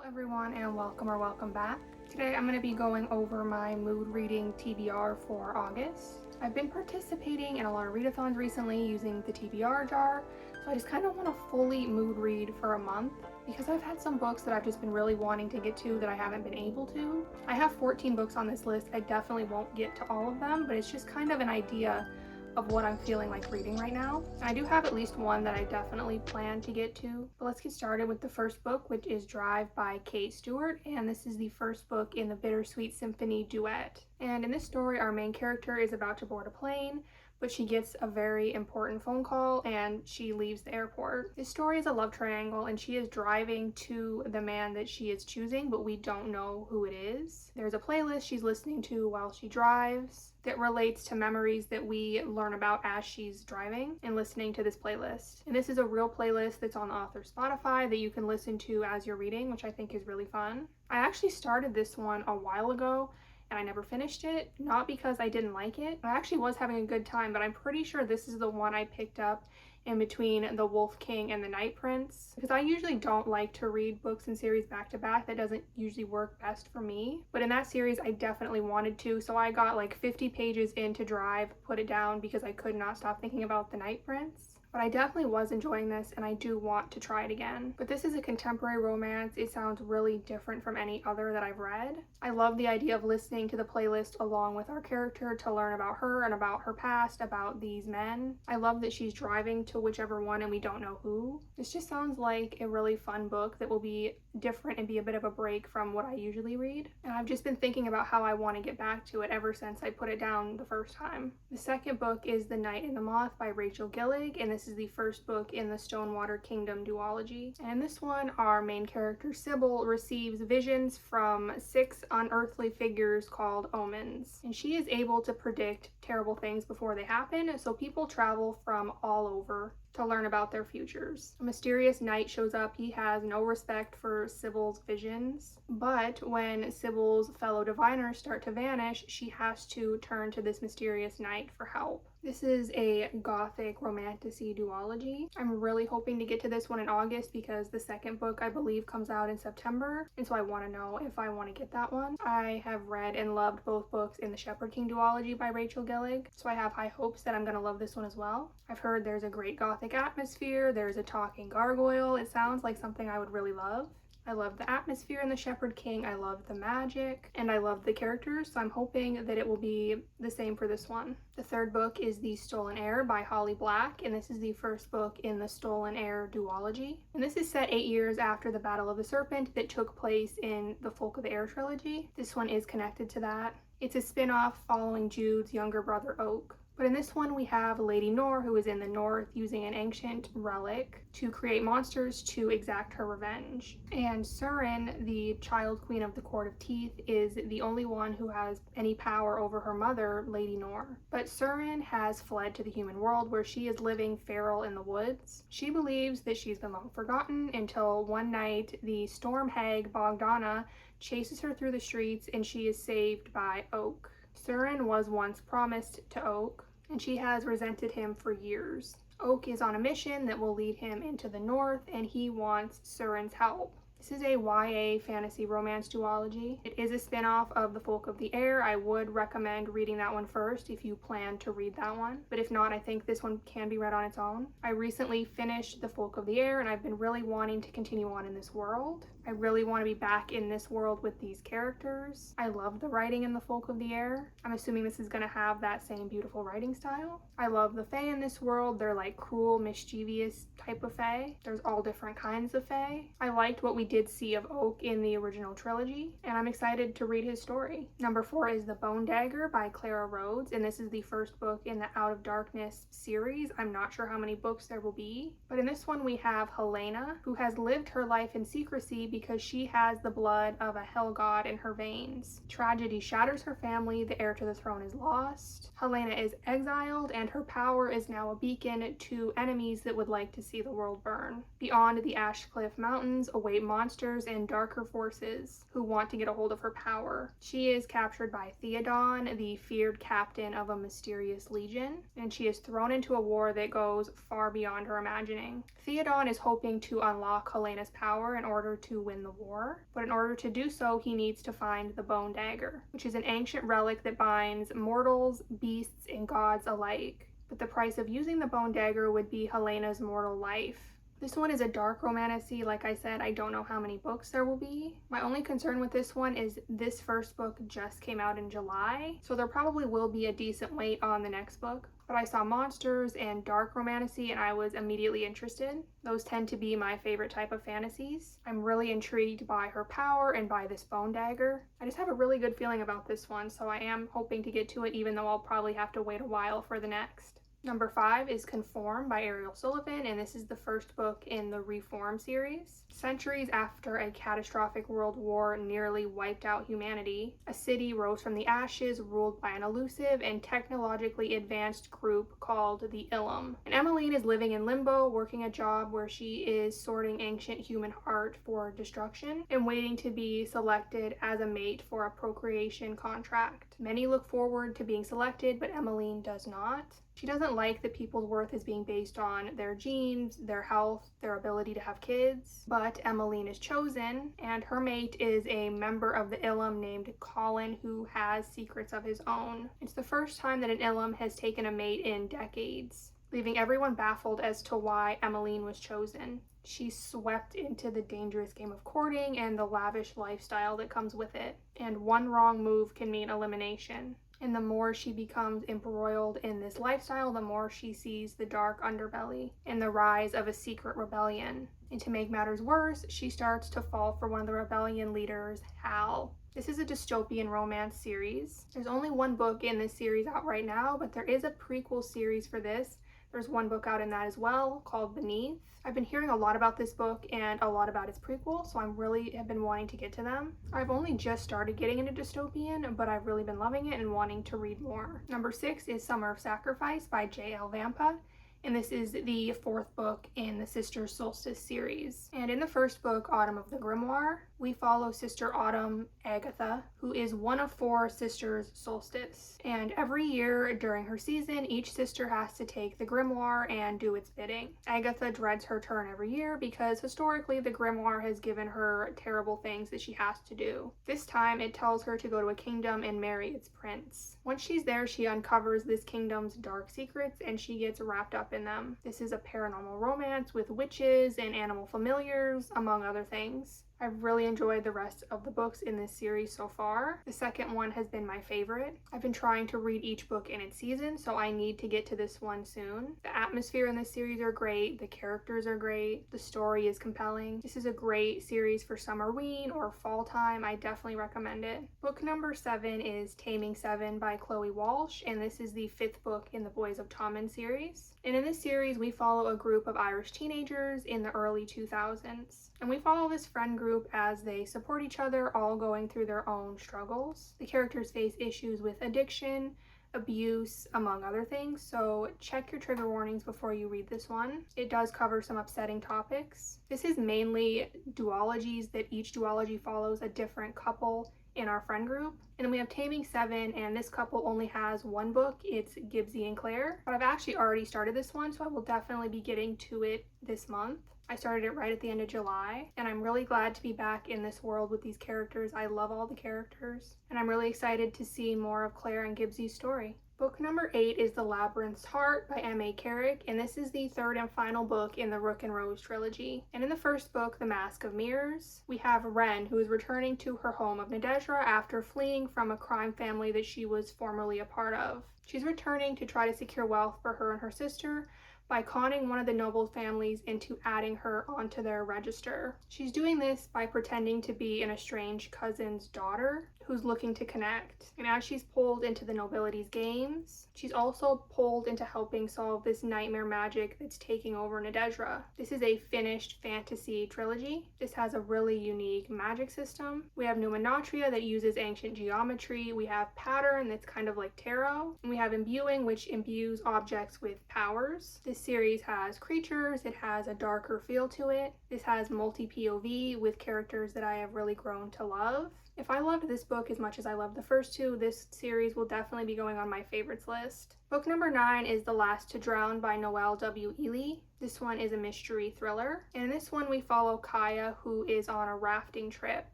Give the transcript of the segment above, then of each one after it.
Everyone, and welcome back. Today I'm going to be going over my mood reading TBR for August. I've been participating in a lot of readathons recently using the TBR jar, so I just kind of want to fully mood read for a month because I've had some books that I've just been really wanting to get to that I haven't been able to. I have 14 books on this list. I definitely won't get to all of them, but it's just kind of an idea of what I'm feeling like reading right now. And I do have at least one that I definitely plan to get to. But let's get started with the first book, which is Drive by Kate Stewart, and this is the first book in the Bittersweet Symphony duet. And in this story, our main character is about to board a plane, but she gets a very important phone call and she leaves the airport. This story is a love triangle and she is driving to the man that she is choosing, but we don't know who it is. There's a playlist she's listening to while she drives that relates to memories that we learn about as she's driving and listening to this playlist. And this is a real playlist that's on the author's Spotify that you can listen to as you're reading, which I think is really fun. I actually started this one a while ago and I never finished it, not because I didn't like it. I actually was having a good time, but I'm pretty sure this is the one I picked up in between The Wolf King and The Night Prince, because I usually don't like to read books and series back to back. That doesn't usually work best for me, but in that series I definitely wanted to, so I got like 50 pages into Drive, put it down because I could not stop thinking about The Night Prince. But I definitely was enjoying this and I do want to try it again. But this is a contemporary romance. It sounds really different from any other that I've read. I love the idea of listening to the playlist along with our character to learn about her and about her past, about these men. I love that she's driving to whichever one and we don't know who. This just sounds like a really fun book that will be different and be a bit of a break from what I usually read. And I've just been thinking about how I want to get back to it ever since I put it down the first time. The second book is The Night and the Moth by Rachel Gillig, and this is the first book in the Stonewater Kingdom duology. And in this one, our main character Sybil receives visions from 6 unearthly figures called omens. And she is able to predict terrible things before they happen, so people travel from all over to learn about their futures. A mysterious knight shows up. He has no respect for Sybil's visions, but when Sybil's fellow diviners start to vanish, she has to turn to this mysterious knight for help. This is a gothic romantasy duology. I'm really hoping to get to this one in August because the second book I believe comes out in September, and so I want to know if I want to get that one. I have read and loved both books in the Shepherd King duology by Rachel Gillig, so I have high hopes that I'm going to love this one as well. I've heard there's a great gothic atmosphere, there's a talking gargoyle. It sounds like something I would really love. I love the atmosphere in the Shepherd King, I love the magic, and I love the characters, so I'm hoping that it will be the same for this one. The third book is The Stolen Heir by Holly Black, and this is the first book in the Stolen Heir duology. And this is set 8 years after the Battle of the Serpent that took place in the Folk of the Air trilogy. This one is connected to that. It's a spin-off following Jude's younger brother Oak. But in this one, we have Lady Nor, who is in the north using an ancient relic to create monsters to exact her revenge. And Surin, the child queen of the Court of Teeth, is the only one who has any power over her mother, Lady Nor. But Surin has fled to the human world where she is living feral in the woods. She believes that she's been long forgotten until one night the storm hag Bogdana chases her through the streets and she is saved by Oak. Surin was once promised to Oak, and she has resented him for years. Oak is on a mission that will lead him into the north, and he wants Surin's help. This is a YA fantasy romance duology. It is a spin-off of The Folk of the Air. I would recommend reading that one first if you plan to read that one. But if not, I think this one can be read on its own. I recently finished The Folk of the Air, and I've been really wanting to continue on in this world. I really want to be back in this world with these characters. I love the writing in The Folk of the Air. I'm assuming this is going to have that same beautiful writing style. I love the fae in this world. They're like cruel, mischievous type of fae. There's all different kinds of fae. I liked what we did see of Oak in the original trilogy, and I'm excited to read his story. Number 4 is The Bone Dagger by Clara Rhodes, and this is the first book in the Out of Darkness series. I'm not sure how many books there will be, but in this one we have Helena, who has lived her life in secrecy because she has the blood of a hell god in her veins. Tragedy shatters her family, the heir to the throne is lost. Helena is exiled, and her power is now a beacon to enemies that would like to see the world burn. Beyond the Ashcliff Mountains await monsters and darker forces who want to get a hold of her power. She is captured by Theodon, the feared captain of a mysterious legion, and she is thrown into a war that goes far beyond her imagining. Theodon is hoping to unlock Helena's power in order to win the war. But in order to do so, he needs to find the bone dagger, which is an ancient relic that binds mortals, beasts, and gods alike. But the price of using the bone dagger would be Helena's mortal life. This one is a dark romantasy. Like I said, I don't know how many books there will be. My only concern with this one is this first book just came out in July, so there probably will be a decent wait on the next book. But I saw monsters and dark romantasy and I was immediately interested. Those tend to be my favorite type of fantasies. I'm really intrigued by her power and by this bone dagger. I just have a really good feeling about this one, so I am hoping to get to it, even though I'll probably have to wait a while for the next. Number 5 is Conform by Ariel Sullivan, and this is the first book in the Reform series. Centuries after a catastrophic world war nearly wiped out humanity, a city rose from the ashes ruled by an elusive and technologically advanced group called the Ilum. And Emmeline is living in limbo, working a job where she is sorting ancient human art for destruction and waiting to be selected as a mate for a procreation contract. Many look forward to being selected, but Emmeline does not. She doesn't like that people's worth is being based on their genes, their health, their ability to have kids. But Emmeline is chosen, and her mate is a member of the Ilum named Colin, who has secrets of his own. It's the first time that an Ilum has taken a mate in decades, leaving everyone baffled as to why Emmeline was chosen. She's swept into the dangerous game of courting and the lavish lifestyle that comes with it, and one wrong move can mean elimination. And the more she becomes embroiled in this lifestyle, the more she sees the dark underbelly and the rise of a secret rebellion. And to make matters worse, she starts to fall for one of the rebellion leaders, Hal. This is a dystopian romance series. There's only one book in this series out right now, but there is a prequel series for this. There's one book out in that as well called Beneath. I've been hearing a lot about this book and a lot about its prequel, so I really have been wanting to get to them. I've only just started getting into dystopian, but I've really been loving it and wanting to read more. Number 6 is Summer of Sacrifice by J.L. Vampa. And this is the 4th book in the Sister Solstice series. And in the first book, Autumn of the Grimoire, we follow Sister Autumn, Agatha, who is one of 4 sisters Solstice. And every year during her season, each sister has to take the grimoire and do its bidding. Agatha dreads her turn every year because historically the grimoire has given her terrible things that she has to do. This time it tells her to go to a kingdom and marry its prince. Once she's there, she uncovers this kingdom's dark secrets and she gets wrapped up in them. This is a paranormal romance with witches and animal familiars, among other things. I've really enjoyed the rest of the books in this series so far. The second one has been my favorite. I've been trying to read each book in its season, so I need to get to this one soon. The atmosphere in this series are great, the characters are great, the story is compelling. This is a great series for summerween or fall time. I definitely recommend it. Book number 7 is Taming Seven by Chloe Walsh, and this is the 5th book in the Boys of Tommen series. And in this series, we follow a group of Irish teenagers in the early 2000s. And we follow this friend group as they support each other, all going through their own struggles. The characters face issues with addiction, abuse, among other things, so check your trigger warnings before you read this one. It does cover some upsetting topics. This is mainly duologies that each duology follows a different couple in our friend group. And then we have Taming Seven, and this couple only has one book. It's Gibbsy and Claire. But I've actually already started this one, so I will definitely be getting to it this month. I started it right at the end of July, and I'm really glad to be back in this world with these characters. I love all the characters, and I'm really excited to see more of Claire and Gibbsy's story. Book number 8 is The Labyrinth's Heart by M.A. Carrick, and this is the 3rd and final book in the Rook and Rose trilogy. And in the first book, The Mask of Mirrors, we have Ren, who is returning to her home of Nadezhra after fleeing from a crime family that she was formerly a part of. She's returning to try to secure wealth for her and her sister by conning one of the noble families into adding her onto their register. She's doing this by pretending to be an estranged cousin's daughter who's looking to connect. And as she's pulled into the nobility's games, she's also pulled into helping solve this nightmare magic that's taking over Nadezhra. This is a finished fantasy trilogy. This has a really unique magic system. We have Numenatria that uses ancient geometry. We have Pattern that's kind of like tarot. And we have Imbuing, which imbues objects with powers. This series has creatures. It has a darker feel to it. This has multi-POV with characters that I have really grown to love. If I loved this book book as much as I love the first two. This series will definitely be going on my favorites list. Book number 9 is The Last to Drown by Noelle W. Ely. This one is a mystery thriller. And in this one we follow Kaya, who is on a rafting trip.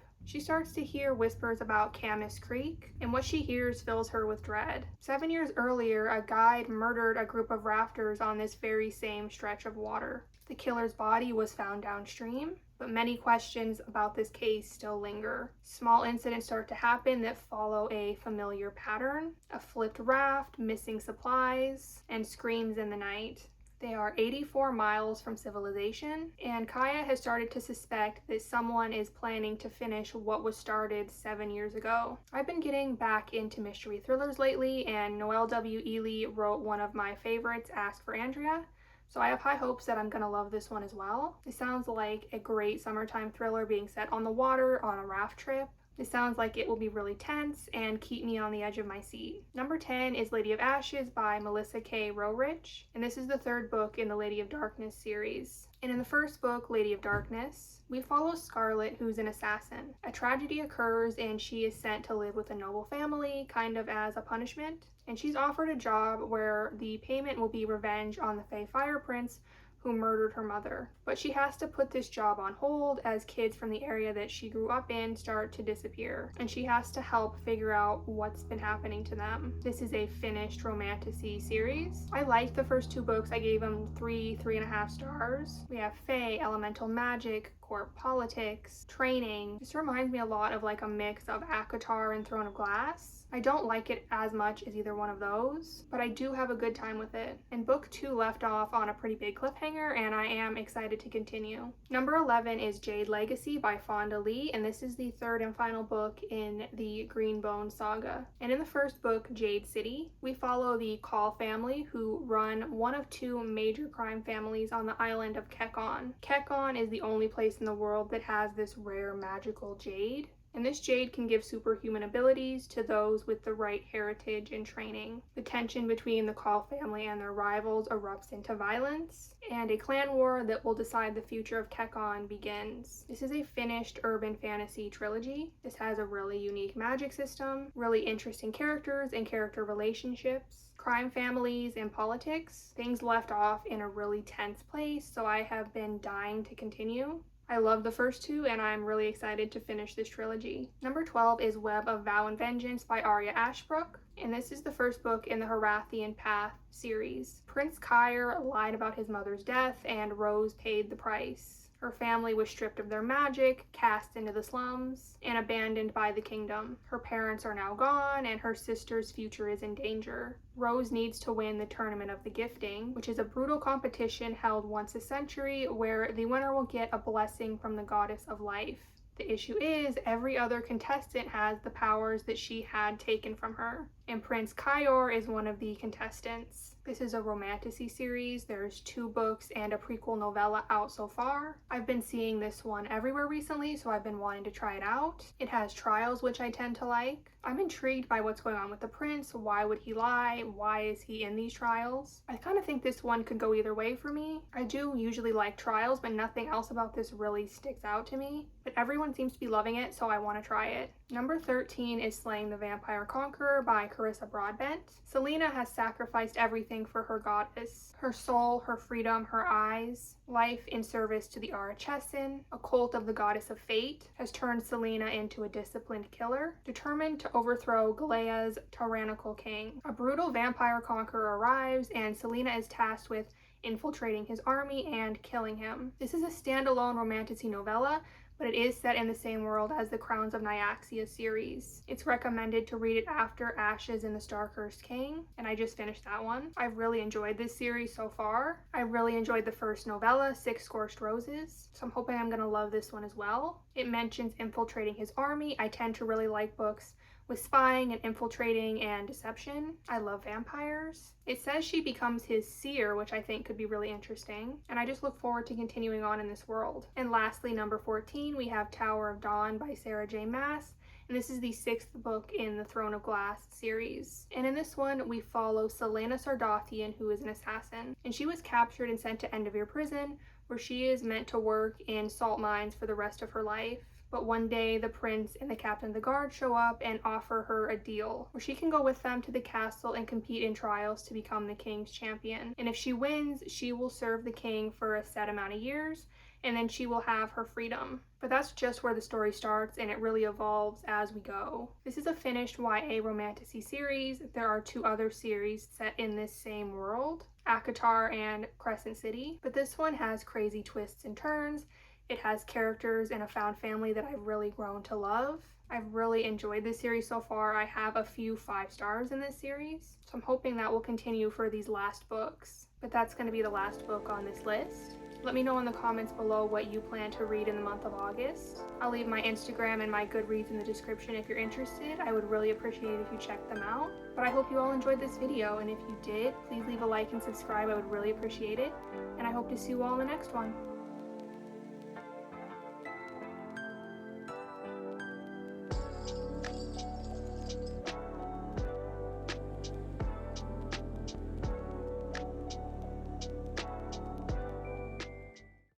She starts to hear whispers about Camas Creek, and what she hears fills her with dread. 7 years earlier, a guide murdered a group of rafters on this very same stretch of water. The killer's body was found downstream, but many questions about this case still linger. Small incidents start to happen that follow a familiar pattern: a flipped raft, missing supplies, and screams in the night. They are 84 miles from civilization, and Kaya has started to suspect that someone is planning to finish what was started 7 years ago. I've been getting back into mystery thrillers lately, and Noelle W. Ely wrote one of my favorites, Ask for Andrea, so I have high hopes that I'm gonna love this one as well. It sounds like a great summertime thriller being set on the water on a raft trip. It sounds like it will be really tense and keep me on the edge of my seat. Number 10 is Lady of Ashes by Melissa K. Roerich, and this is the third book in the Lady of Darkness series. And in the first book, Lady of Darkness, we follow Scarlet, who's an assassin. A tragedy occurs and she is sent to live with a noble family, kind of as a punishment. And she's offered a job where the payment will be revenge on the Fae Fire Prince, who murdered her mother. But she has to put this job on hold as kids from the area that she grew up in start to disappear, and she has to help figure out what's been happening to them. This is a finished romantasy series. I liked the first two books. I gave them 3.5 stars. We have Fae, elemental magic, court politics, training. This reminds me a lot of like a mix of ACOTAR and Throne of Glass. I don't like it as much as either one of those, but I do have a good time with it. And book 2 left off on a pretty big cliffhanger, and I am excited to continue. Number 11 is Jade Legacy by Fonda Lee, and this is the third and final book in the Greenbone saga. And in the first book, Jade City, we follow the Call family, who run one of 2 major crime families on the island of Kekon. Kekon is the only place in the world that has this rare magical jade. And this jade can give superhuman abilities to those with the right heritage and training. The tension between the Call family and their rivals erupts into violence, and a clan war that will decide the future of Kekon begins. This is a finished urban fantasy trilogy. This has a really unique magic system, really interesting characters and character relationships, crime families, and politics. Things left off in a really tense place, so I have been dying to continue. I love the first 2, and I'm really excited to finish this trilogy. Number 12 is Web of Vow and Vengeance by Arya Ashbrook, and this is the first book in the Harathian Path series. Prince Kyre lied about his mother's death, and Rose paid the price. Her family was stripped of their magic, cast into the slums, and abandoned by the kingdom. Her parents are now gone, and her sister's future is in danger. Rose needs to win the Tournament of the Gifting, which is a brutal competition held once a century where the winner will get a blessing from the goddess of life. The issue is, every other contestant has the powers that she had taken from her, and Prince Kyre is one of the contestants. This is a romantasy series. There's 2 books and a prequel novella out so far. I've been seeing this one everywhere recently, so I've been wanting to try it out. It has trials, which I tend to like. I'm intrigued by what's going on with the prince. Why would he lie? Why is he in these trials? I kind of think this one could go either way for me. I do usually like trials, but nothing else about this really sticks out to me. But everyone seems to be loving it, so I want to try it. Number 13 is Slaying the Vampire Conqueror by Carissa Broadbent. Selena has sacrificed everything for her goddess. Her soul, her freedom, her eyes. Life in service to the Arachesin, a cult of the goddess of fate, has turned Selena into a disciplined killer, determined to overthrow Galea's tyrannical king. A brutal vampire conqueror arrives, and Selena is tasked with infiltrating his army and killing him. This is a standalone romantasy novella, but it is set in the same world as the Crowns of Nyaxia series. It's recommended to read it after Ashes and the Star-Cursed King, and I just finished that one. I've really enjoyed this series so far. I really enjoyed the first novella, 6 Scorched Roses, so I'm hoping I'm gonna love this one as well. It mentions infiltrating his army. I tend to really like books with spying and infiltrating and deception. I love vampires. It says she becomes his seer, which I think could be really interesting, and I just look forward to continuing on in this world. And lastly, number 14, we have Tower of Dawn by Sarah J. Maas, and this is the 6th book in the Throne of Glass series. And in this one, we follow Selena Sardathian, who is an assassin, and she was captured and sent to Endervere Prison, where she is meant to work in salt mines for the rest of her life. But one day the prince and the captain of the guard show up and offer her a deal where she can go with them to the castle and compete in trials to become the king's champion. And if she wins, she will serve the king for a set amount of years, and then she will have her freedom. But that's just where the story starts, and it really evolves as we go. This is a finished YA romantasy series. There are 2 other series set in this same world, Akatar and Crescent City, but this one has crazy twists and turns. It has characters and a found family that I've really grown to love. I've really enjoyed this series so far. I have a few 5 stars in this series, so I'm hoping that will continue for these last books. But that's going to be the last book on this list. Let me know in the comments below what you plan to read in the month of August. I'll leave my Instagram and my Goodreads in the description if you're interested. I would really appreciate it if you check them out. But I hope you all enjoyed this video, and if you did, please leave a like and subscribe. I would really appreciate it. And I hope to see you all in the next one.